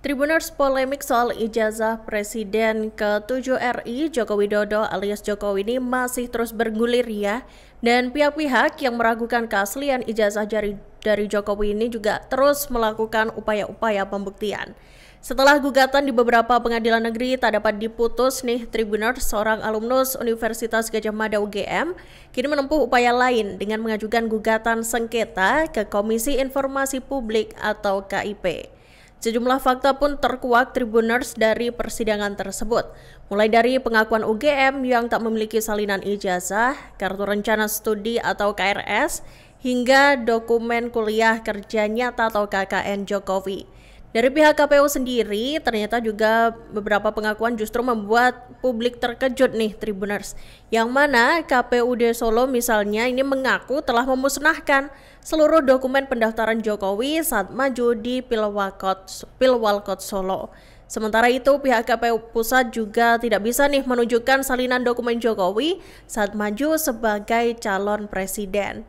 Tribuners polemik soal ijazah Presiden ke-7 RI Joko Widodo alias Jokowi ini masih terus bergulir ya. Dan pihak-pihak yang meragukan keaslian ijazah dari Jokowi ini juga terus melakukan upaya-upaya pembuktian. Setelah gugatan di beberapa pengadilan negeri tak dapat diputus nih, Tribuners, seorang alumnus Universitas Gadjah Mada UGM, kini menempuh upaya lain dengan mengajukan gugatan sengketa ke Komisi Informasi Publik atau KIP. Sejumlah fakta pun terkuak Tribuners dari persidangan tersebut, mulai dari pengakuan UGM yang tak memiliki salinan ijazah, kartu rencana studi atau KRS, hingga dokumen kuliah kerja nyata atau KKN Jokowi. Dari pihak KPU sendiri, ternyata juga beberapa pengakuan justru membuat publik terkejut nih Tribuners. Yang mana KPUD Solo misalnya ini mengaku telah memusnahkan seluruh dokumen pendaftaran Jokowi saat maju di Pilwalkot Solo. Sementara itu pihak KPU Pusat juga tidak bisa nih menunjukkan salinan dokumen Jokowi saat maju sebagai calon presiden.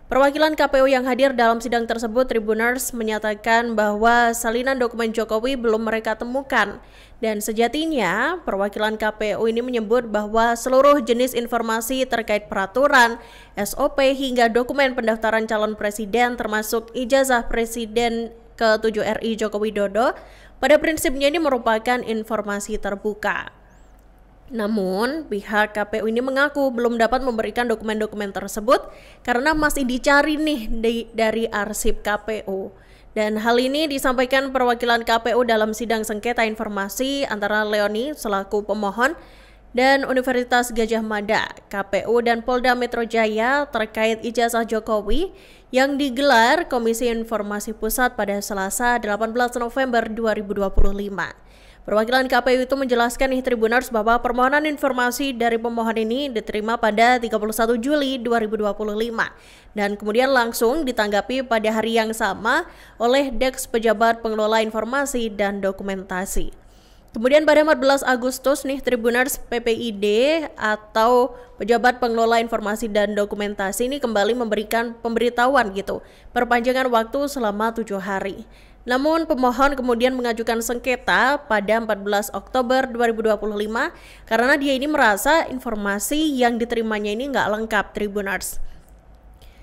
Perwakilan KPU yang hadir dalam sidang tersebut, Tribuners, menyatakan bahwa salinan dokumen Jokowi belum mereka temukan. Dan sejatinya, perwakilan KPU ini menyebut bahwa seluruh jenis informasi terkait peraturan, SOP hingga dokumen pendaftaran calon presiden termasuk ijazah Presiden ke-7 RI Joko Widodo, pada prinsipnya ini merupakan informasi terbuka. Namun, pihak KPU ini mengaku belum dapat memberikan dokumen-dokumen tersebut karena masih dicari nih dari arsip KPU. Dan hal ini disampaikan perwakilan KPU dalam sidang sengketa informasi antara Leoni selaku pemohon dan Universitas Gadjah Mada, KPU dan Polda Metro Jaya terkait ijazah Jokowi yang digelar Komisi Informasi Pusat pada Selasa 18 November 2025. Perwakilan KPU itu menjelaskan nih Tribuners bahwa permohonan informasi dari pemohon ini diterima pada 31 Juli 2025 dan kemudian langsung ditanggapi pada hari yang sama oleh Deks Pejabat Pengelola Informasi dan Dokumentasi. Kemudian pada 14 Agustus nih Tribuners, PPID atau Pejabat Pengelola Informasi dan Dokumentasi ini kembali memberikan pemberitahuan gitu, perpanjangan waktu selama 7 hari. Namun pemohon kemudian mengajukan sengketa pada 14 Oktober 2025 karena dia ini merasa informasi yang diterimanya ini nggak lengkap Tribuners.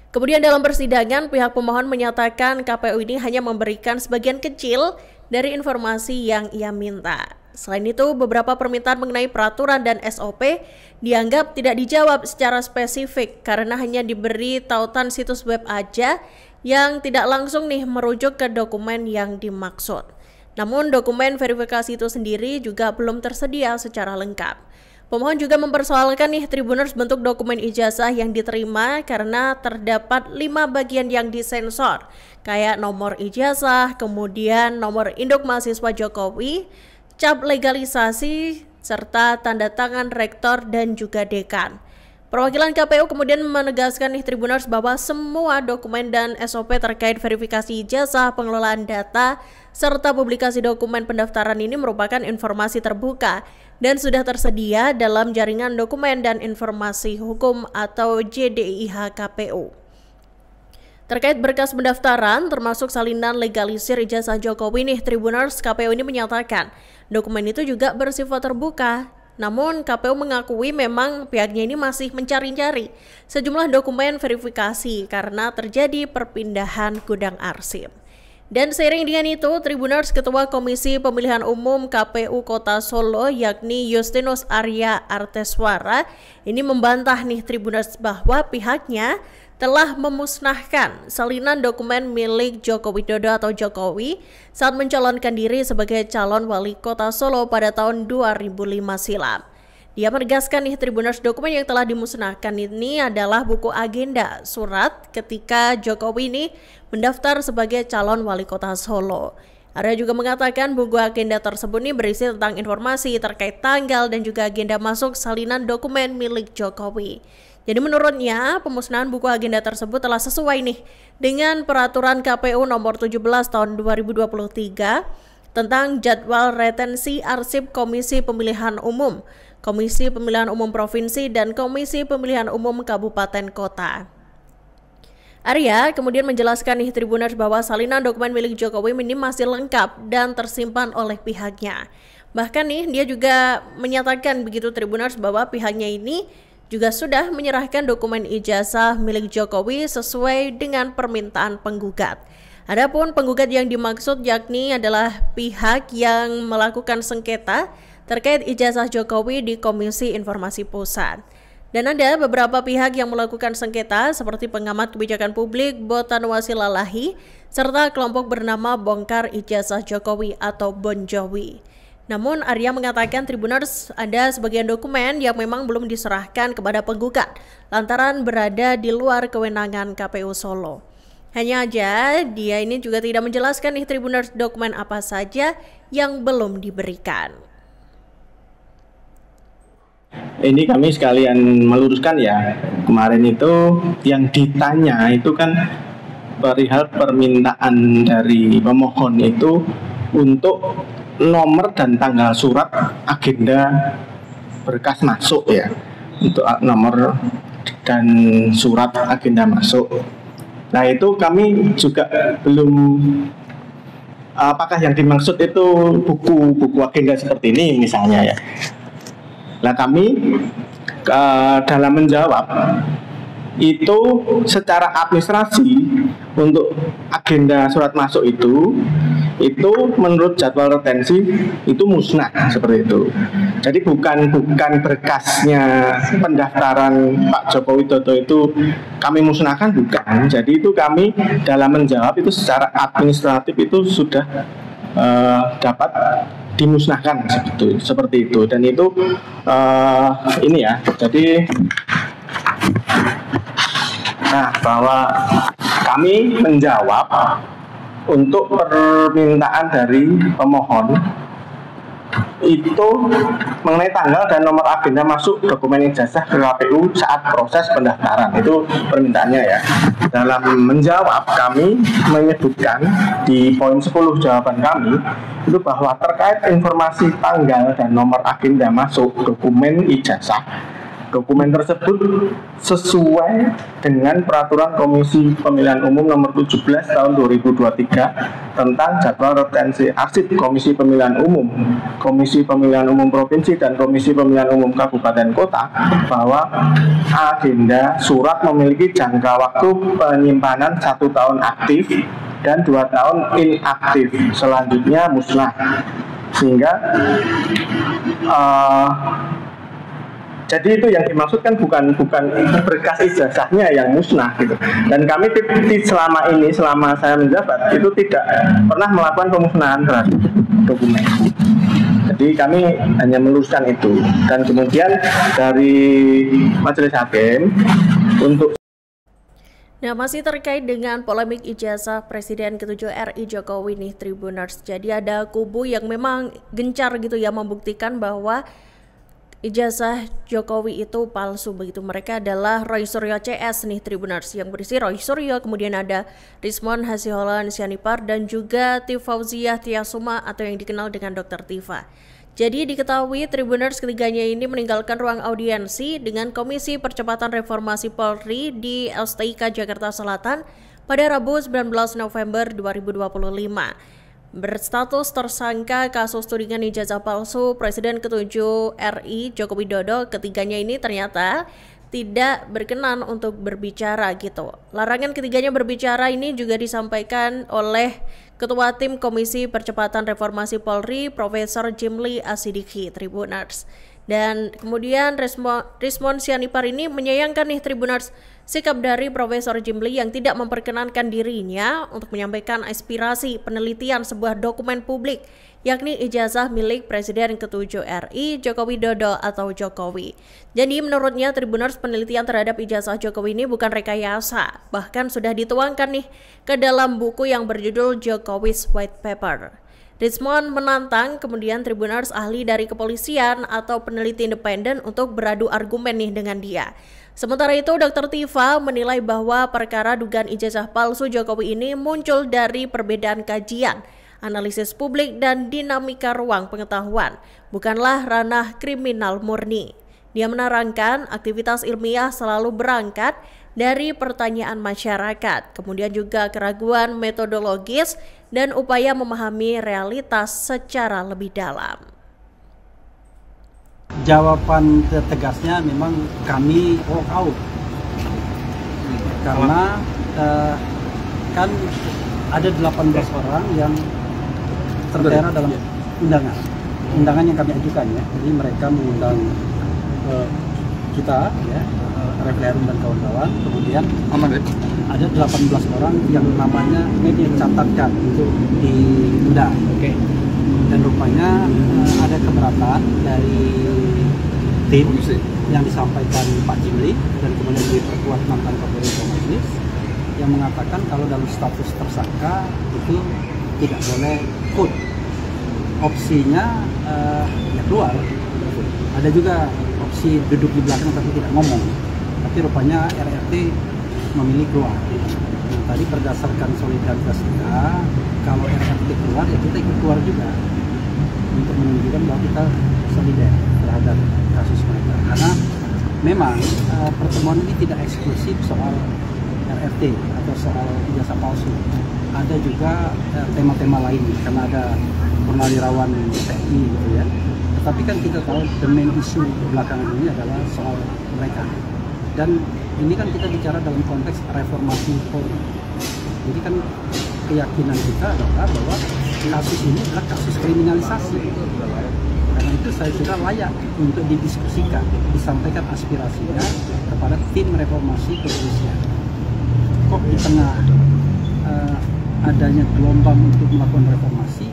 Kemudian dalam persidangan pihak pemohon menyatakan KPU ini hanya memberikan sebagian kecil dari informasi yang ia minta. Selain itu, beberapa permintaan mengenai peraturan dan SOP dianggap tidak dijawab secara spesifik karena hanya diberi tautan situs web aja yang tidak langsung nih merujuk ke dokumen yang dimaksud. Namun dokumen verifikasi itu sendiri juga belum tersedia secara lengkap. Pemohon juga mempersoalkan nih Tribuners bentuk dokumen ijazah yang diterima karena terdapat 5 bagian yang disensor, kayak nomor ijazah, kemudian nomor induk mahasiswa Jokowi, cap legalisasi, serta tanda tangan rektor dan juga dekan. Perwakilan KPU kemudian menegaskan nih Tribuners bahwa semua dokumen dan SOP terkait verifikasi ijazah, pengelolaan data, serta publikasi dokumen pendaftaran ini merupakan informasi terbuka dan sudah tersedia dalam jaringan dokumen dan informasi hukum atau JDIH KPU. Terkait berkas pendaftaran termasuk salinan legalisir ijazah Jokowi nih Tribuners, KPU ini menyatakan dokumen itu juga bersifat terbuka. Namun KPU mengakui memang pihaknya ini masih mencari-cari sejumlah dokumen verifikasi karena terjadi perpindahan gudang arsip. Dan seiring dengan itu, Tribuners, Ketua Komisi Pemilihan Umum KPU Kota Solo yakni Justinus Arya Arteswara ini membantah nih Tribuners bahwa pihaknya telah memusnahkan salinan dokumen milik Joko Widodo atau Jokowi saat mencalonkan diri sebagai calon wali kota Solo pada tahun 2005 silam. Dia menegaskan nih Tribuners, dokumen yang telah dimusnahkan ini adalah buku agenda surat ketika Jokowi ini mendaftar sebagai calon wali kota Solo. Arya juga mengatakan buku agenda tersebut ini berisi tentang informasi terkait tanggal dan juga agenda masuk salinan dokumen milik Jokowi. Jadi menurutnya pemusnahan buku agenda tersebut telah sesuai nih dengan peraturan KPU nomor 17 tahun 2023 tentang jadwal retensi arsip Komisi Pemilihan Umum, Komisi Pemilihan Umum Provinsi dan Komisi Pemilihan Umum Kabupaten Kota. Arya kemudian menjelaskan nih Tribuners bahwa salinan dokumen milik Jokowi ini masih lengkap dan tersimpan oleh pihaknya. Bahkan nih dia juga menyatakan begitu Tribuners bahwa pihaknya ini juga sudah menyerahkan dokumen ijazah milik Jokowi sesuai dengan permintaan penggugat. Adapun penggugat yang dimaksud yakni adalah pihak yang melakukan sengketa terkait ijazah Jokowi di Komisi Informasi Pusat. Dan ada beberapa pihak yang melakukan sengketa seperti pengamat kebijakan publik Botan Wasilalahi serta kelompok bernama Bongkar Ijazah Jokowi atau Bonjowi. Namun Arya mengatakan Tribuners ada sebagian dokumen yang memang belum diserahkan kepada penggugat lantaran berada di luar kewenangan KPU Solo. Hanya aja dia ini juga tidak menjelaskan nih Tribuners dokumen apa saja yang belum diberikan. Ini kami sekalian meluruskan ya, kemarin itu yang ditanya itu kan perihal permintaan dari pemohon itu untuk nomor dan tanggal surat agenda berkas masuk ya, untuk nomor dan surat agenda masuk. Nah itu kami juga belum, apakah yang dimaksud itu buku agenda seperti ini misalnya ya. Nah kami dalam menjawab itu secara administrasi untuk agenda surat masuk itu menurut jadwal retensi itu musnah seperti itu. Jadi bukan berkasnya pendaftaran Pak Joko Widodo itu kami musnahkan, bukan. Jadi itu kami dalam menjawab itu secara administratif itu sudah dapat dimusnahkan seperti itu. Dan itu ini ya, jadi bahwa kami menjawab untuk permintaan dari pemohon itu mengenai tanggal dan nomor agenda masuk dokumen ijazah ke KPU saat proses pendaftaran. Itu permintaannya ya. Dalam menjawab kami menyebutkan di poin 10 jawaban kami itu bahwa terkait informasi tanggal dan nomor agenda masuk dokumen ijazah, dokumen tersebut sesuai dengan Peraturan Komisi Pemilihan Umum Nomor 17 Tahun 2023 tentang jadwal retensi arsip Komisi Pemilihan Umum, Komisi Pemilihan Umum Provinsi dan Komisi Pemilihan Umum Kabupaten Kota, bahwa agenda surat memiliki jangka waktu penyimpanan 1 tahun aktif dan 2 tahun inaktif, selanjutnya musnah. Sehingga jadi itu yang dimaksudkan bukan berkas ijazahnya yang musnah gitu. Dan kami selama saya menjabat itu tidak pernah melakukan pemusnahan terhadap dokumen. Jadi kami hanya meluruskan itu. Dan kemudian dari Majelis Hakim untuk masih terkait dengan polemik ijazah Presiden ke-7 RI Jokowi nih Tribuners. Jadi ada kubu yang memang gencar gitu ya membuktikan bahwa ijazah Jokowi itu palsu begitu. Mereka adalah Roy Suryo CS nih Tribuners, yang berisi Roy Suryo, kemudian ada Rismon Hasiholan Sianipar dan juga Tifauziah Tiasuma atau yang dikenal dengan Dr. Tifa. Jadi diketahui Tribuners ketiganya ini meninggalkan ruang audiensi dengan Komisi Percepatan Reformasi Polri di LSTIK Jakarta Selatan pada Rabu 19 November 2025. Berstatus tersangka kasus tudingan ijazah palsu Presiden ke-7 RI Joko Widodo, ketiganya ini ternyata tidak berkenan untuk berbicara gitu. Larangan ketiganya berbicara ini juga disampaikan oleh Ketua Tim Komisi Percepatan Reformasi Polri Profesor Jimli Asidiki Tribuners. Dan kemudian Rismon Sianipar ini menyayangkan nih Tribuners sikap dari Profesor Jimli yang tidak memperkenankan dirinya untuk menyampaikan aspirasi penelitian sebuah dokumen publik, yakni ijazah milik Presiden ke-7 RI Joko Widodo atau Jokowi. Jadi menurutnya Tribuners penelitian terhadap ijazah Jokowi ini bukan rekayasa, bahkan sudah dituangkan nih ke dalam buku yang berjudul Jokowi's White Paper. Rismon menantang kemudian Tribuners ahli dari kepolisian atau peneliti independen untuk beradu argumen nih dengan dia. Sementara itu Dr. Tifa menilai bahwa perkara dugaan ijazah palsu Jokowi ini muncul dari perbedaan kajian, analisis publik dan dinamika ruang pengetahuan, bukanlah ranah kriminal murni. Dia menerangkan aktivitas ilmiah selalu berangkat dari pertanyaan masyarakat, kemudian juga keraguan metodologis dan upaya memahami realitas secara lebih dalam. Jawaban tegasnya memang kami walk out karena kan ada 18 orang yang tertera dalam undangan yang kami ajukan ya. Jadi mereka mengundang kita ya, Refleharum dan kawan-kawan. Kemudian ada 18 orang yang namanya dicatatkan untuk diundang. Oke. Dan rupanya ada keberatan dari tim yang disampaikan Pak Jimli dan kemudian diperkuat mantan Kapolri Komajis yang mengatakan kalau dalam status tersangka itu tidak boleh vote. Opsinya ya keluar. Ada juga opsi duduk di belakang tapi tidak ngomong. Tapi rupanya RRT memilih keluar. Nah, tadi berdasarkan solidaritas kita, kalau RRT keluar ya kita ikut keluar juga untuk menunjukkan bahwa kita solidar terhadap kasus mereka. Karena memang pertemuan ini tidak eksklusif soal RRT atau soal ijazah palsu. Ada juga tema-tema lain karena ada purnawirawan TNI gitu ya. Tetapi kan kita tahu the main issue belakangan ini adalah soal mereka. Dan ini kan kita bicara dalam konteks reformasi Polri. Jadi kan keyakinan kita adalah bahwa kasus ini adalah kasus kriminalisasi. Karena itu saya kira layak untuk didiskusikan, disampaikan aspirasinya kepada tim reformasi kepolisian. Kok di tengah adanya gelombang untuk melakukan reformasi,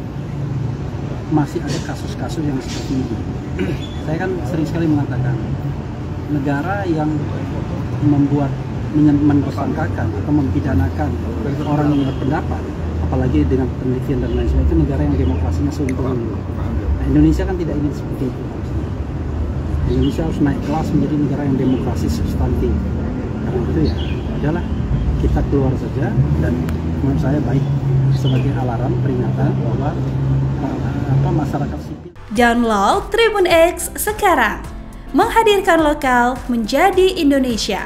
masih ada kasus-kasus yang seperti ini. Saya kan sering sekali mengatakan, negara yang mentersangkakan atau mempidanakan orang yang berpendapat, apalagi dengan penelitian dan lain sebagainya, itu negara yang demokrasinya sungguh. Nah, Indonesia kan tidak ingin seperti itu. Indonesia harus naik kelas menjadi negara yang demokrasi substantif. Karena itu ya, adalah kita keluar saja, dan menurut saya baik sebagai alarm peringatan bahwa masyarakat sipil. Download Tribun X sekarang, menghadirkan lokal menjadi Indonesia.